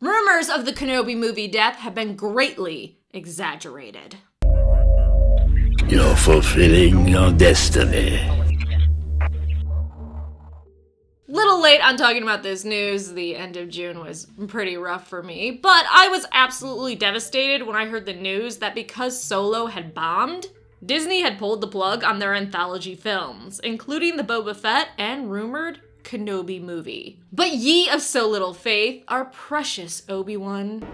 Rumors of the Kenobi movie death have been greatly exaggerated. You're fulfilling your destiny. Little late on talking about this news. The end of June was pretty rough for me, but I was absolutely devastated when I heard the news that because Solo had bombed, Disney had pulled the plug on their anthology films, including the Boba Fett and rumored Kenobi movie. But ye of so little faith, our precious Obi-Wan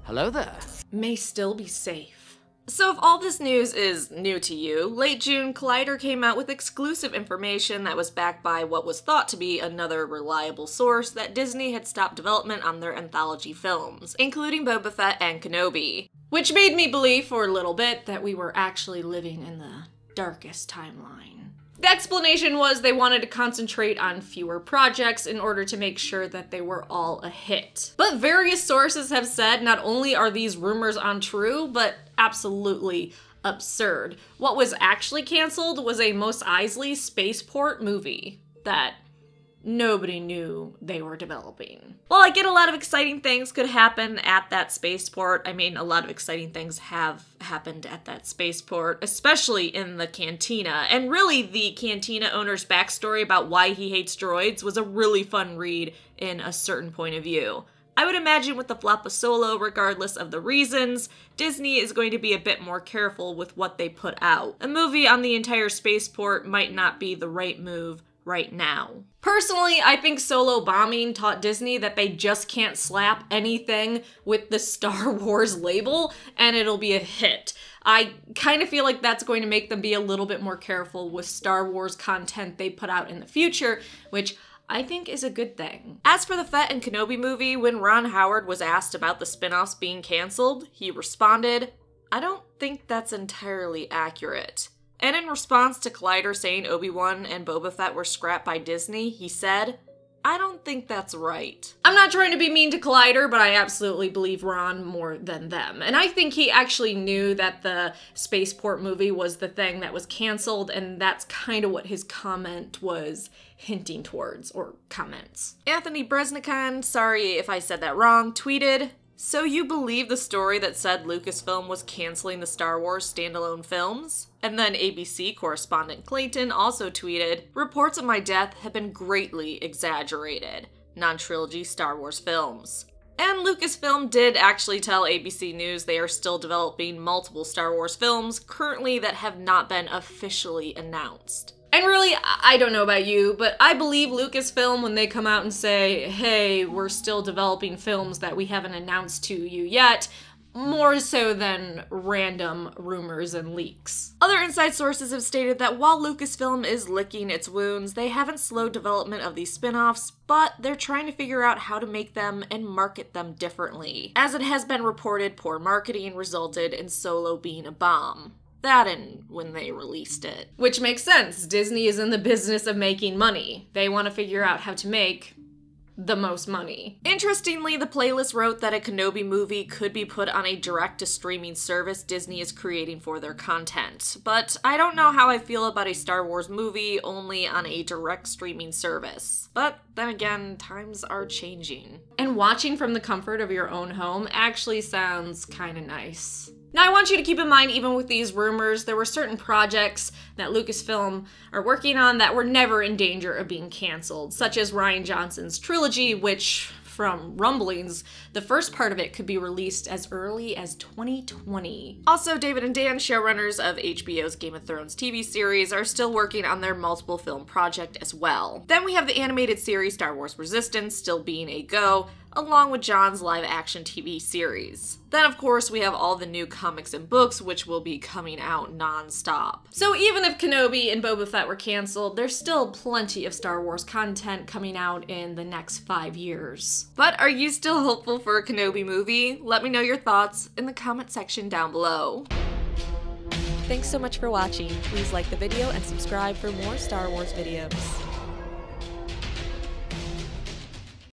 Hello there. may still be safe. So if all this news is new to you, late June, Collider came out with exclusive information that was backed by what was thought to be another reliable source that Disney had stopped development on their anthology films, including Boba Fett and Kenobi. Which made me believe for a little bit that we were actually living in the darkest timeline. The explanation was they wanted to concentrate on fewer projects in order to make sure that they were all a hit. But various sources have said not only are these rumors untrue, but absolutely absurd. What was actually canceled was a Mos Eisley spaceport movie that nobody knew they were developing. While I get a lot of exciting things could happen at that spaceport, I mean, a lot of exciting things have happened at that spaceport, especially in the cantina. And really, the cantina owner's backstory about why he hates droids was a really fun read in a certain point of view. I would imagine with the flop of Solo, regardless of the reasons, Disney is going to be a bit more careful with what they put out. A movie on the entire spaceport might not be the right move right now. Personally, I think Solo bombing taught Disney that they just can't slap anything with the Star Wars label and it'll be a hit. I kind of feel like that's going to make them be a little bit more careful with Star Wars content they put out in the future, which I think is a good thing. As for the Fett and Kenobi movie, when Ron Howard was asked about the spin-offs being canceled, he responded, "I don't think that's entirely accurate." And in response to Collider saying Obi-Wan and Boba Fett were scrapped by Disney, he said, "I don't think that's right." I'm not trying to be mean to Collider, but I absolutely believe Ron more than them. And I think he actually knew that the spaceport movie was the thing that was canceled, and that's kind of what his comment was hinting towards, or comments. Anthony Bresnikan, sorry if I said that wrong, tweeted, "So you believe the story that said Lucasfilm was canceling the Star Wars standalone films?" And then ABC correspondent Clayton also tweeted, "Reports of my death have been greatly exaggerated. Non-trilogy Star Wars films." And Lucasfilm did actually tell ABC News they are still developing multiple Star Wars films currently that have not been officially announced. And really, I don't know about you, but I believe Lucasfilm when they come out and say, hey, we're still developing films that we haven't announced to you yet, more so than random rumors and leaks. Other inside sources have stated that while Lucasfilm is licking its wounds, they haven't slowed development of these spin-offs, but they're trying to figure out how to make them and market them differently. As it has been reported, poor marketing resulted in Solo being a bomb. That and when they released it. Which makes sense. Disney is in the business of making money. They want to figure out how to make the most money. Interestingly, the playlist wrote that a Kenobi movie could be put on a direct-to-streaming service Disney is creating for their content. But I don't know how I feel about a Star Wars movie only on a direct streaming service. But then again, times are changing. And watching from the comfort of your own home actually sounds kinda nice. Now, I want you to keep in mind, even with these rumors, there were certain projects that Lucasfilm are working on that were never in danger of being canceled, such as Rian Johnson's trilogy, which, from rumblings, the first part of it could be released as early as 2020. Also, David and Dan, showrunners of HBO's Game of Thrones TV series, are still working on their multiple film project as well. Then we have the animated series Star Wars Resistance still being a go, along with John's live-action TV series. Then, of course, we have all the new comics and books, which will be coming out non-stop. So even if Kenobi and Boba Fett were canceled, there's still plenty of Star Wars content coming out in the next 5 years. But are you still hopeful for a Kenobi movie? Let me know your thoughts in the comment section down below. Thanks so much for watching. Please like the video and subscribe for more Star Wars videos.